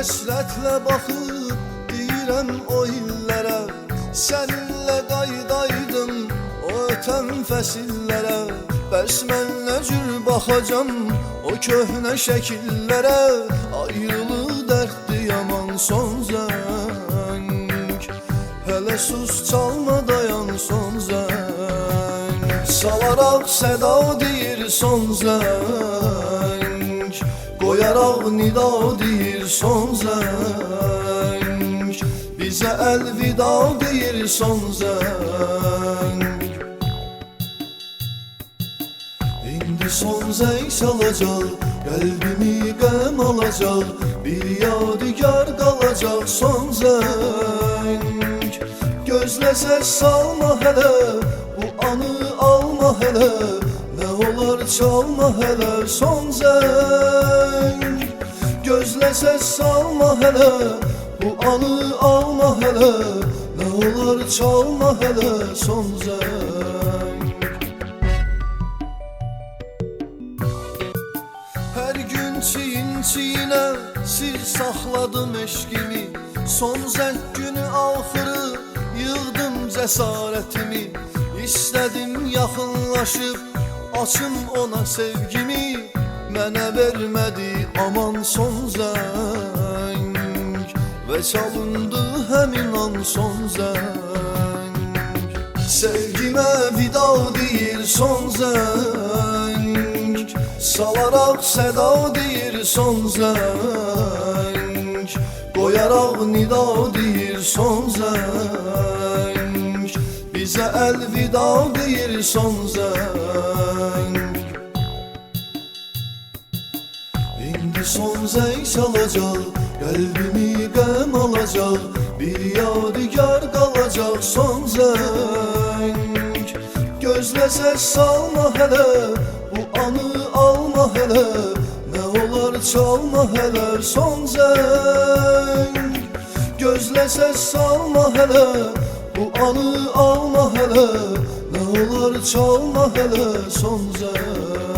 həsrətlə baxıb deyirəm o illərə, səninlə qaydaydım o ötən fəsillərə. Bəs mən nə cür baxacam o köhnə şəkillərə, ayrılıq dərddir yaman son zəng. Hələ sus çalma dayan son zəng, salaraq səda deyir son zəng, qoyaraq nida deyir son zəng, bizə əlvida deyir son zəng. İndi son zəng çalacaq, qəlbimi qəm alacaq, bir yadigar qalacaq son zəng. Gözlə səs salma hələ, bu anı alma hələ, nə olar çalma hələ son zəng. Gözlə səs salma hələ, bu anı alma hələ, nə olar çalma hələ son zəng. Hər gün çiyin-çiyinə sir saxladım eşqimi, son zəng günü axırı yığdım cəsarətimi. İstədim yaxınlaşıb açım ona sevgimi, mənə vermədi aman son zəng, və çalındı həmin an son zəng. Sevgimə vida deyir son zəng, salaraq səda deyir son zəng, qoyaraq nida deyir son zəng, bizə əlvida deyir son zəng. İndi son zəng çalacaq, qəlbimi qəm alacaq, bir yadigar qalacaq son zəng. Gözlə səs salma hələ, bu anı alma hələ, nə olar çalma hələ son zəng. Gözlə səs salma hələ, bu anı alma hələ, nə olar çalma hələ son zəng.